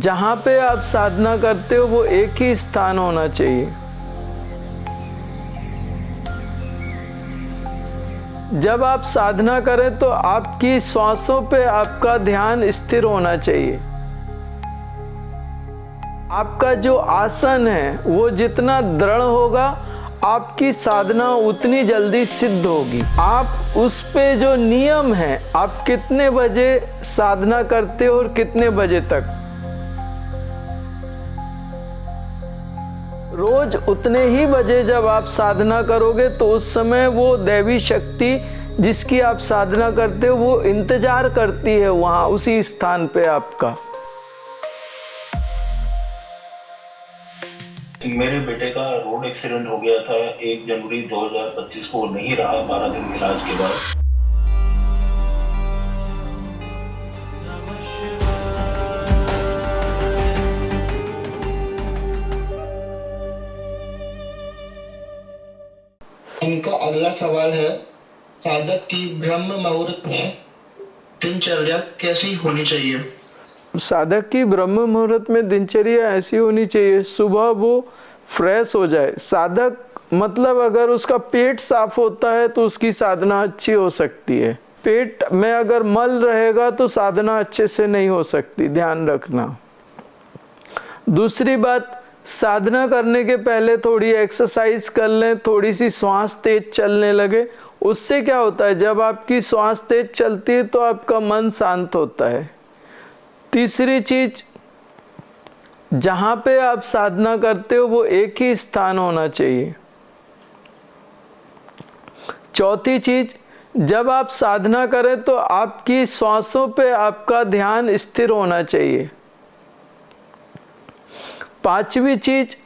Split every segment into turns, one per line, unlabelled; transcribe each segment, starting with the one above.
जहाँ पे आप साधना करते हो वो एक ही स्थान होना चाहिए। जब आप साधना करें तो आपकी श्वासों पे आपका ध्यान स्थिर होना चाहिए। आपका जो आसन है वो जितना दृढ़ होगा आपकी साधना उतनी जल्दी सिद्ध होगी। आप उस पे जो नियम है, आप कितने बजे साधना करते हो और कितने बजे तक, रोज उतने ही बजे जब आप साधना करोगे तो उस समय वो दैवी शक्ति जिसकी आप साधना करते हो वो इंतजार करती है वहां उसी स्थान पे आपका।
मेरे बेटे का रोड एक्सीडेंट हो गया था 1 जनवरी 2025 को, नहीं रहा 12 दिन इलाज के बाद।
इनका अगला सवाल है, साधक की ब्रह्म मुहूर्त में दिनचर्या कैसी होनी चाहिए?
साधक की ब्रह्म मुहूर्त में दिनचर्या ऐसी होनी चाहिए, सुबह वो फ्रेश हो जाए। साधक मतलब अगर उसका पेट साफ होता है तो उसकी साधना अच्छी हो सकती है। पेट में अगर मल रहेगा तो साधना अच्छे से नहीं हो सकती, ध्यान रखना। दूसरी बात, साधना करने के पहले थोड़ी एक्सरसाइज कर लें, थोड़ी सी श्वास तेज चलने लगे। उससे क्या होता है, जब आपकी श्वास तेज चलती है तो आपका मन शांत होता है। तीसरी चीज, जहां पे आप साधना करते हो वो एक ही स्थान होना चाहिए। चौथी चीज, जब आप साधना करें तो आपकी श्वासों पे आपका ध्यान स्थिर होना चाहिए। पांचवी चीज,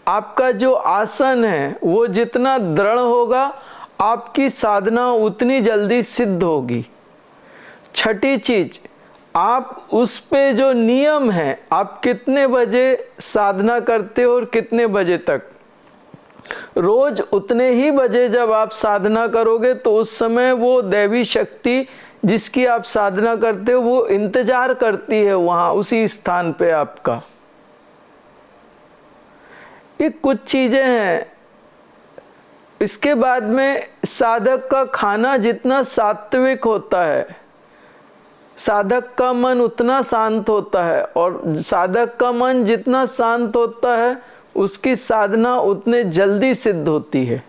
आपका जो आसन है वो जितना दृढ़ होगा आपकी साधना उतनी जल्दी सिद्ध होगी। छठी चीज, आप उस पे जो नियम है, आप कितने बजे साधना करते हो और कितने बजे तक, रोज उतने ही बजे जब आप साधना करोगे तो उस समय वो दैवी शक्ति जिसकी आप साधना करते हो वो इंतजार करती है वहां उसी स्थान पे आपका। ये कुछ चीजें हैं। इसके बाद में साधक का खाना जितना सात्विक होता है, साधक का मन उतना शांत होता है, और साधक का मन जितना शांत होता है उसकी साधना उतने जल्दी सिद्ध होती है।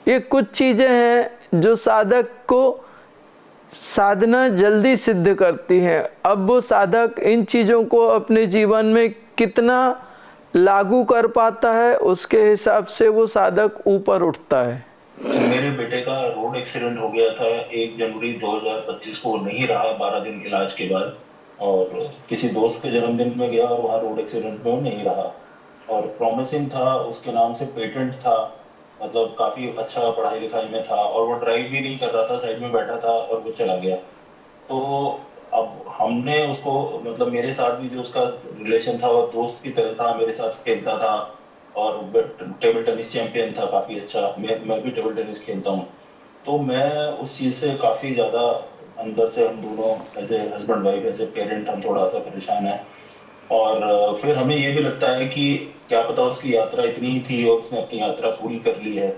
ये कुछ चीजें हैं जो साधक को साधना जल्दी सिद्ध करती हैं। अब वो साधक इन चीजों को अपने जीवन में कितना लागू कर पाता है उसके हिसाब से वो साधक ऊपर उठता है।
मेरे बेटे का रोड एक्सीडेंट हो गया था 1 जनवरी 2025 को, नहीं रहा 12 दिन इलाज के बाद, और किसी दोस्त के जन्मदिन में गया और वहाँ रोड एक्सीडेंट में वो नहीं रहा। और प्रॉमिसिंग था, उसके नाम से पेटेंट था, मतलब काफ़ी अच्छा पढ़ाई लिखाई में था, और वो ड्राइव भी नहीं कर रहा था, साइड में बैठा था और वो चला गया। तो अब हमने उसको, मतलब मेरे साथ भी जो उसका रिलेशन था वो दोस्त की तरह था, मेरे साथ खेलता था और टेबल टेनिस चैंपियन था काफ़ी अच्छा। मैं भी टेबल टेनिस खेलता हूँ। तो मैं उस चीज़ से काफ़ी ज़्यादा अंदर से, हम दोनों as a husband wife, as a parent, हम थोड़ा सा परेशान हैं। और फिर हमें ये भी लगता है कि क्या पता उसकी यात्रा इतनी ही थी और उसने अपनी यात्रा पूरी कर ली है।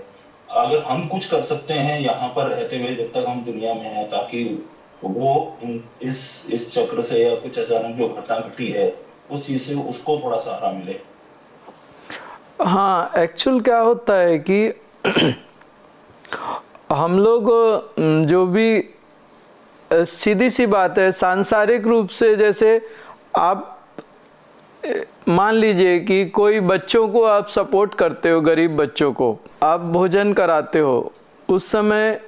अगर हम कुछ कर सकते हैं यहाँ पर रहते हुए जब तक हम दुनिया में हैं, ताकि वो इस चक्र से या कुछ अचानक जो घटना घटी है उस चीज़ से उसको थोड़ा सहारा मिले।
हाँ, एक्चुअल क्या होता है कि हम लोग जो भी, सीधी सी बात है, सांसारिक रूप से, जैसे आप मान लीजिए कि कोई बच्चों को आप सपोर्ट करते हो, गरीब बच्चों को आप भोजन कराते हो, उस समय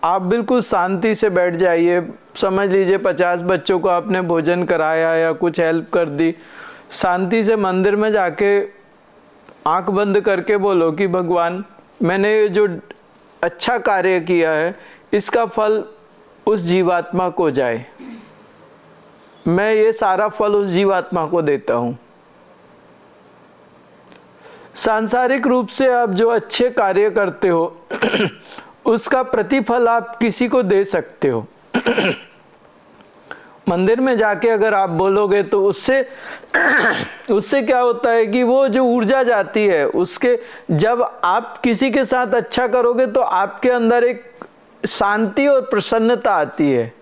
आप बिल्कुल शांति से बैठ जाइए। समझ लीजिए 50 बच्चों को आपने भोजन कराया या कुछ हेल्प कर दी, शांति से मंदिर में जाके आंख बंद करके बोलो कि भगवान, मैंने ये जो अच्छा कार्य किया है इसका फल उस जीवात्मा को जाए, मैं ये सारा फल उस जीवात्मा को देता हूँ। सांसारिक रूप से आप जो अच्छे कार्य करते हो उसका प्रतिफल आप किसी को दे सकते हो। मंदिर में जाके अगर आप बोलोगे तो उससे उससे क्या होता है कि वो जो ऊर्जा जाती है उसके, जब आप किसी के साथ अच्छा करोगे तो आपके अंदर एक शांति और प्रसन्नता आती है,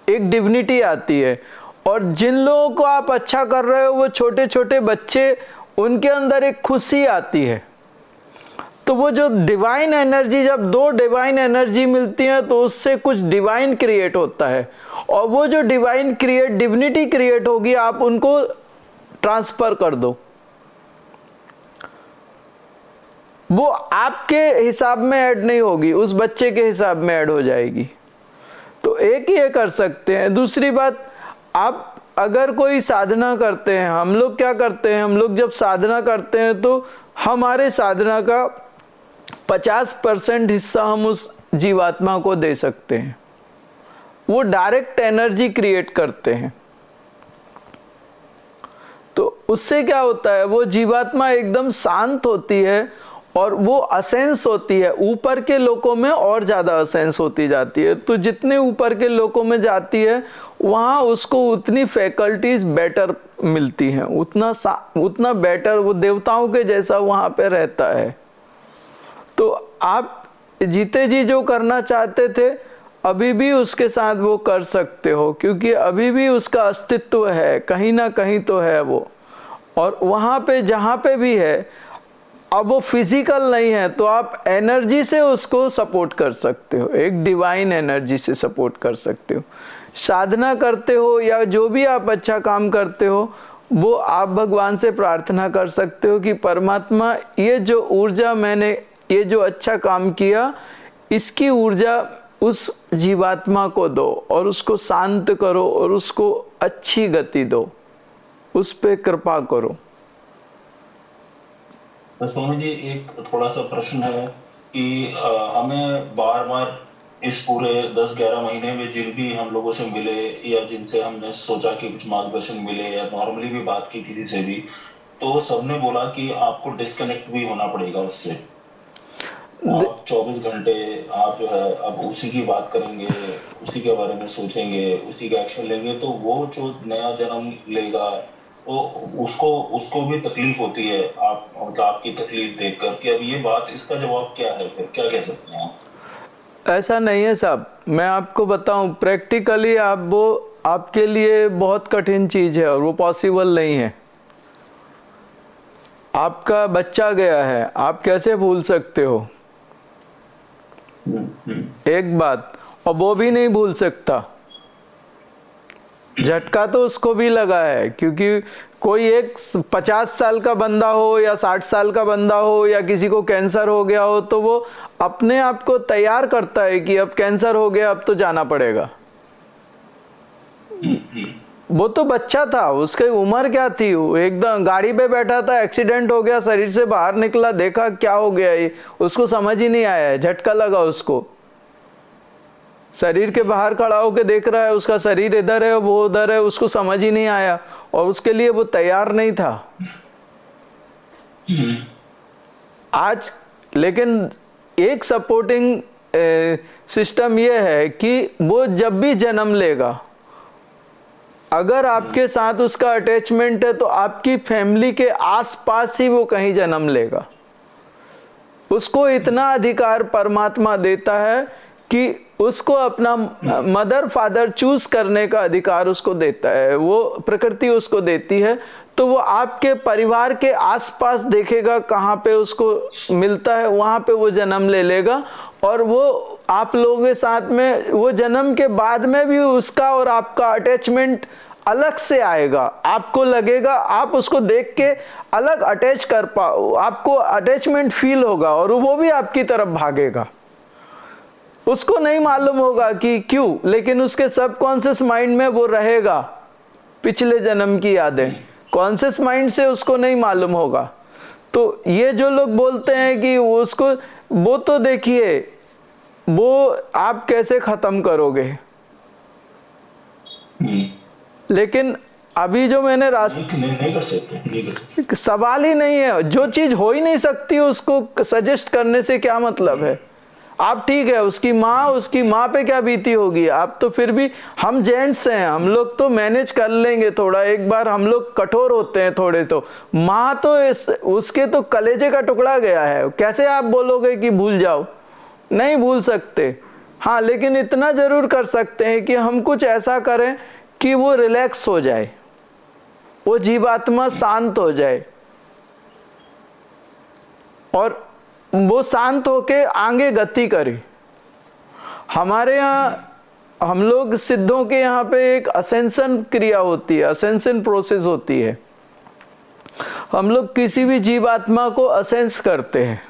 एक डिग्निटी आती है। और जिन लोगों को आप अच्छा कर रहे हो वो छोटे छोटे बच्चे, उनके अंदर एक खुशी आती है। तो वो जो डिवाइन एनर्जी, जब दो डिवाइन एनर्जी मिलती है तो उससे कुछ डिवाइन क्रिएट होता है, और वो जो डिवाइन डिविनिटी क्रिएट होगी, आप उनको ट्रांसफर कर दो, वो आपके हिसाब में ऐड नहीं होगी, उस बच्चे के हिसाब में ऐड हो जाएगी। तो एक ही ये कर सकते हैं। दूसरी बात, आप अगर कोई साधना करते हैं, हम लोग क्या करते हैं, हम लोग जब साधना करते हैं तो हमारे साधना का 50% हिस्सा हम उस जीवात्मा को दे सकते हैं। वो डायरेक्ट एनर्जी क्रिएट करते हैं। तो उससे क्या होता है, वो जीवात्मा एकदम शांत होती है और वो असेंस होती है, ऊपर के लोकों में और ज़्यादा असेंस होती जाती है। तो जितने ऊपर के लोकों में जाती है वहाँ उसको उतनी फैकल्टीज बेटर मिलती हैं, उतना बेटर वो देवताओं के जैसा वहाँ पे रहता है। तो आप जीते जी जो करना चाहते थे अभी भी उसके साथ वो कर सकते हो, क्योंकि अभी भी उसका अस्तित्व है, कहीं ना कहीं तो है वो। और वहाँ पे जहाँ पे भी है, अब वो फिजिकल नहीं है तो आप एनर्जी से उसको सपोर्ट कर सकते हो, एक डिवाइन एनर्जी से सपोर्ट कर सकते हो। साधना करते हो या जो भी आप अच्छा काम करते हो, वो आप भगवान से प्रार्थना कर सकते हो कि परमात्मा, ये जो ऊर्जा मैंने, ये जो अच्छा काम किया, इसकी ऊर्जा उस जीवात्मा को दो और उसको शांत करो और उसको अच्छी गति दो, उस पे कृपा करो।
स्वामी जी, एक थोड़ा सा प्रश्न है कि हमें बार बार इस पूरे 10-11 महीने में जिन भी हम लोगों से मिले या जिनसे हमने सोचा कि कुछ मार्गदर्शन मिले या नॉर्मली भी बात की थी जिसे भी, तो सबने बोला कि आपको डिस्कनेक्ट भी होना पड़ेगा उससे। आप 24 घंटे आप जो है अब उसी की बात करेंगे, उसी के बारे में सोचेंगे, उसी का एक्शन लेंगे, तो वो जो नया जन्म लेगा तो उसको भी तकलीफ होती है, आप मतलब आपकी तकलीफ देखकर कि अब ये बात, इसका जवाब क्या है, फिर क्या कह सकते हैं आप?
ऐसा नहीं है साहब, मैं आपको बताऊं प्रैक्टिकली, आप वो आपके लिए बहुत कठिन चीज है और वो पॉसिबल नहीं है। आपका बच्चा गया है, आप कैसे भूल सकते हो? एक बात, और वो भी नहीं भूल सकता। झटका तो उसको भी लगा है, क्योंकि कोई एक 50 साल का बंदा हो या 60 साल का बंदा हो या किसी को कैंसर हो गया हो तो वो अपने आप को तैयार करता है कि अब कैंसर हो गया, अब तो जाना पड़ेगा। वो तो बच्चा था, उसकी उम्र क्या थी, वो एकदम गाड़ी पे बैठा था, एक्सीडेंट हो गया, शरीर से बाहर निकला, देखा क्या हो गया, ये उसको समझ ही नहीं आया, झटका लगा उसको। शरीर के बाहर खड़ा होकर देख रहा है, उसका शरीर इधर है वो उधर है, उसको समझ ही नहीं आया और उसके लिए वो तैयार नहीं था आज। लेकिन एक सपोर्टिंग सिस्टम ये है कि वो जब भी जन्म लेगा, अगर आपके साथ उसका अटैचमेंट है तो आपकी फैमिली के आसपास ही वो कहीं जन्म लेगा। उसको इतना अधिकार परमात्मा देता है कि उसको अपना मदर फादर चूज करने का अधिकार उसको देता है, वो प्रकृति उसको देती है। तो वो आपके परिवार के आसपास देखेगा कहाँ पे उसको मिलता है, वहाँ पे वो जन्म ले लेगा। और वो आप लोगों के साथ में वो जन्म के बाद में भी उसका और आपका अटैचमेंट अलग से आएगा। आपको लगेगा, आप उसको देख के अलग अटैच कर पाओ, आपको अटैचमेंट फील होगा और वो भी आपकी तरफ भागेगा। उसको नहीं मालूम होगा कि क्यों, लेकिन उसके सबकॉन्शियस माइंड में वो रहेगा, पिछले जन्म की यादें। कॉन्शियस माइंड से उसको नहीं मालूम होगा। तो ये जो लोग बोलते हैं कि उसको, वो तो देखिए वो आप कैसे खत्म करोगे। लेकिन अभी जो मैंने
नहीं कर सकते,
सवाल ही नहीं है। जो चीज हो ही नहीं सकती उसको सजेस्ट करने से क्या मतलब है। आप ठीक है, उसकी माँ पे क्या बीती होगी। आप तो फिर भी, हम जेंट्स हैं, हम लोग तो मैनेज कर लेंगे थोड़ा, एक बार हम लोग कठोर होते हैं थोड़े। तो माँ तो उसके तो कलेजे का टुकड़ा गया है, कैसे आप बोलोगे कि भूल जाओ, नहीं भूल सकते। हाँ, लेकिन इतना जरूर कर सकते हैं कि हम कुछ ऐसा करें कि वो रिलैक्स हो जाए, वो जीवात्मा शांत हो जाए और वो शांत होके आगे गति करे। हमारे यहाँ, हम लोग सिद्धों के यहाँ पे एक असेंशन क्रिया होती है, असेंशन प्रोसेस होती है। हम लोग किसी भी जीवात्मा को असेंस करते हैं,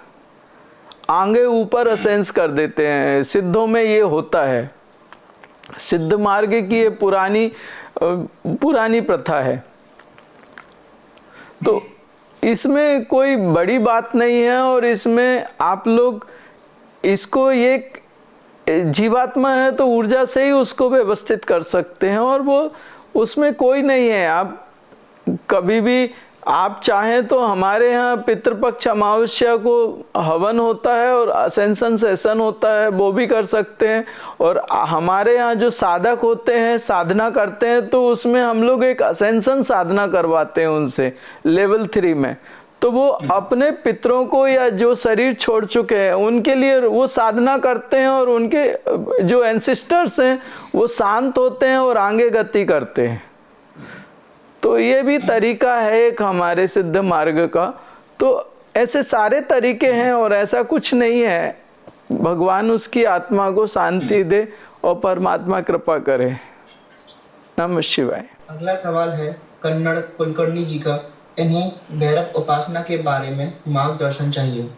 आगे ऊपर असेंस कर देते हैं। सिद्धों में ये होता है, सिद्ध मार्ग की ये पुरानी प्रथा है। तो इसमें कोई बड़ी बात नहीं है, और इसमें आप लोग इसको, ये जीवात्मा है तो ऊर्जा से ही उसको व्यवस्थित कर सकते हैं, और वो उसमें कोई नहीं है। आप कभी भी आप चाहें तो हमारे यहाँ पितृपक्ष अमावस्या को हवन होता है और असेंशन सेशन होता है, वो भी कर सकते हैं। और हमारे यहाँ जो साधक होते हैं, साधना करते हैं, तो उसमें हम लोग एक असेंशन साधना करवाते हैं उनसे लेवल 3 में। तो वो अपने पितरों को या जो शरीर छोड़ चुके हैं उनके लिए वो साधना करते हैं, और उनके जो एंसेस्टर्स हैं वो शांत होते हैं और आगे गति करते हैं। तो ये भी तरीका है एक हमारे सिद्ध मार्ग का। तो ऐसे सारे तरीके हैं और ऐसा कुछ नहीं है। भगवान उसकी आत्मा को शांति दे और परमात्मा कृपा करे। नमः शिवाय।
अगला सवाल है कन्नड़ कुलकर्णी जी का। इन्हें भैरव उपासना के बारे में मार्गदर्शन चाहिए।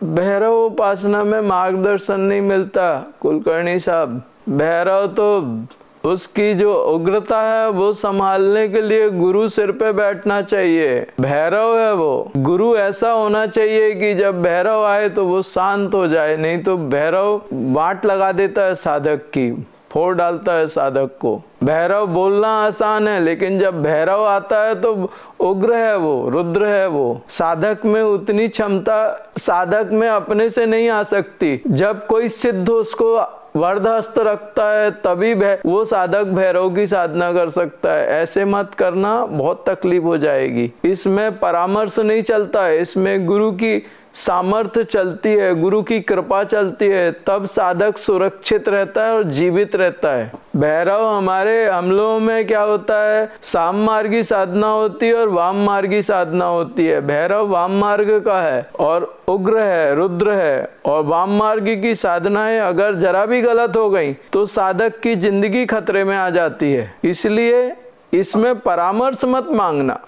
भैरव उपासना में मार्गदर्शन नहीं मिलता कुलकर्णी साहब। भैरव तो उसकी जो उग्रता है वो संभालने के लिए गुरु सिर पे बैठना चाहिए। भैरव है वो, गुरु ऐसा होना चाहिए कि जब भैरव आए तो वो शांत हो जाए, नहीं तो भैरव वाट लगा देता है साधक की, फोड़ डालता है साधक को। भैरव बोलना आसान है, लेकिन जब भैरव आता है तो उग्र है वो, रुद्र है वो। साधक में उतनी क्षमता साधक में अपने से नहीं आ सकती। जब कोई सिद्ध उसको वरदहस्त रखता है तभी वो साधक भैरव की साधना कर सकता है। ऐसे मत करना, बहुत तकलीफ हो जाएगी। इसमें परामर्श नहीं चलता है, इसमें गुरु की सामर्थ्य चलती है, गुरु की कृपा चलती है, तब साधक सुरक्षित रहता है और जीवित रहता है। भैरव हम लोगों में क्या होता है, साम मार्गी साधना होती है और वाम मार्गी साधना होती है। भैरव वाम मार्ग का है और उग्र है, रुद्र है। और वाम मार्गी की साधनाएं अगर जरा भी गलत हो गई तो साधक की जिंदगी खतरे में आ जाती है। इसलिए इसमें परामर्श मत मांगना,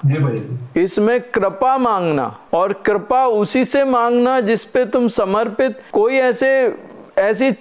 इसमें कृपा मांगना, और कृपा उसी से मांगना जिस पे तुम समर्पित। कोई ऐसी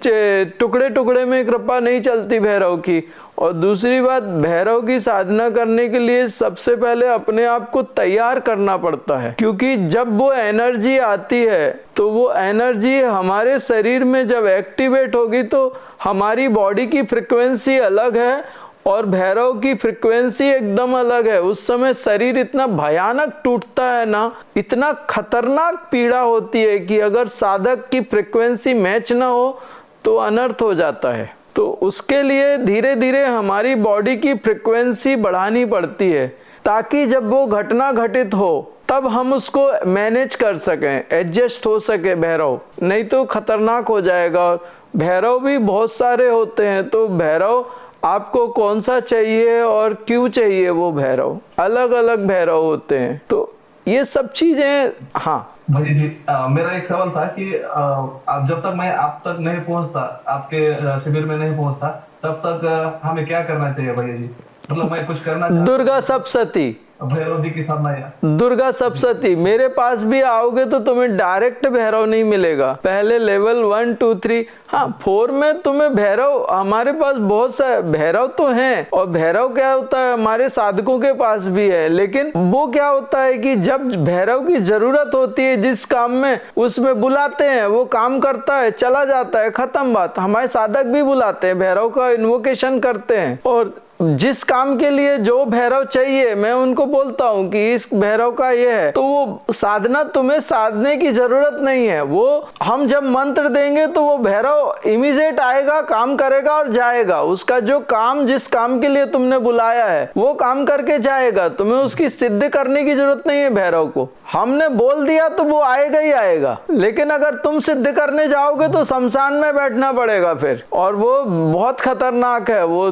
टुकड़े टुकड़े में कृपा नहीं चलती भैरव की। और दूसरी बात, भैरव की साधना करने के लिए सबसे पहले अपने आप को तैयार करना पड़ता है, क्योंकि जब वो एनर्जी आती है तो वो एनर्जी हमारे शरीर में जब एक्टिवेट होगी तो हमारी बॉडी की फ्रिक्वेंसी अलग है और भैरव की फ्रिक्वेंसी एकदम अलग है। उस समय शरीर इतना भयानक टूटता है ना, इतना खतरनाक पीड़ा होती है कि अगर साधक की फ्रिक्वेंसी मैच ना हो तो अनर्थ हो जाता है। तो उसके लिए धीरे धीरे हमारी बॉडी की फ्रिक्वेंसी बढ़ानी पड़ती है, ताकि जब वो घटना घटित हो तब हम उसको मैनेज कर सकें, एडजस्ट हो सके भैरव, नहीं तो खतरनाक हो जाएगा। और भैरव भी बहुत सारे होते हैं, तो भैरव आपको कौन सा चाहिए और क्यों चाहिए, वो भैरव अलग अलग भैरव होते हैं। तो ये सब चीजें। हाँ
भाई जी, मेरा एक सवाल था कि आप जब तक मैं आप तक नहीं पहुंचता, आपके शिविर में नहीं पहुंचता, तब तक हमें क्या करना चाहिए भैया जी? मतलब मैं कुछ करना चाहता,
दुर्गा सप्तशती,
भैरव जी की साधना,
दुर्गा सप्तशती। मेरे पास भी आओगे तो तुम्हें डायरेक्ट भैरव नहीं मिलेगा, पहले लेवल 1 2 3। हाँ 4 में तुम्हें भैरव, हमारे पास बहुत सारे भैरव तो हैं। और भैरव क्या होता है, हमारे साधकों के पास भी है, लेकिन वो क्या होता है कि जब भैरव की जरूरत होती है जिस काम में, उसमें बुलाते हैं, वो काम करता है, चला जाता है, खत्म बात। हमारे साधक भी बुलाते हैं, भैरव का इन्वोकेशन करते हैं। और जिस काम के लिए जो भैरव चाहिए मैं उनको बोलता हूं कि इस भैरव का ये है, तो वो साधना तुम्हें साधने की जरूरत नहीं है। वो हम जब मंत्र देंगे तो वो भैरव इमीडिएट आएगा, काम करेगा और जाएगा। उसका जो काम, जिस काम के लिए तुमने बुलाया है वो काम करके जाएगा। तुम्हें उसकी सिद्ध करने की जरूरत नहीं है भैरव को। हमने बोल दिया तो वो आएगा ही आएगा। लेकिन अगर तुम सिद्ध करने जाओगे तो शमशान में बैठना पड़ेगा फिर, और वो बहुत खतरनाक है, वो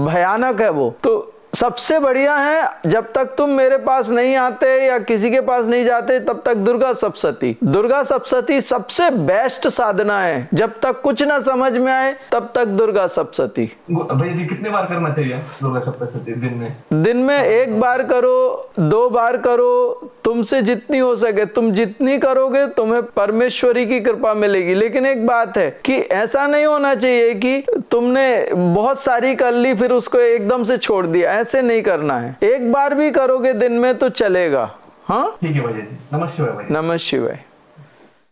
भयानक है वो। तो सबसे बढ़िया है, जब तक तुम मेरे पास नहीं आते या किसी के पास नहीं जाते तब तक दुर्गा सप्तशती। दुर्गा सप्तशती सबसे बेस्ट साधना है। जब तक कुछ ना समझ में आए तब तक दुर्गा सप्तशती।
भैया जी कितनी बार करना चाहिए दुर्गा सप्तशती दिन में?
दिन में 1 बार करो, 2 बार करो, तुमसे जितनी हो सके। तुम जितनी करोगे तुम्हें परमेश्वरी की कृपा मिलेगी। लेकिन एक बात है कि ऐसा नहीं होना चाहिए कि तुमने बहुत सारी कर ली फिर उसको एकदम से छोड़ दिया। ऐसे नहीं करना है। 1 बार भी करोगे दिन में तो चलेगा। हाँ,
ठीक है भैया जी। नमः शिवाय भैया।
नमः शिवाय।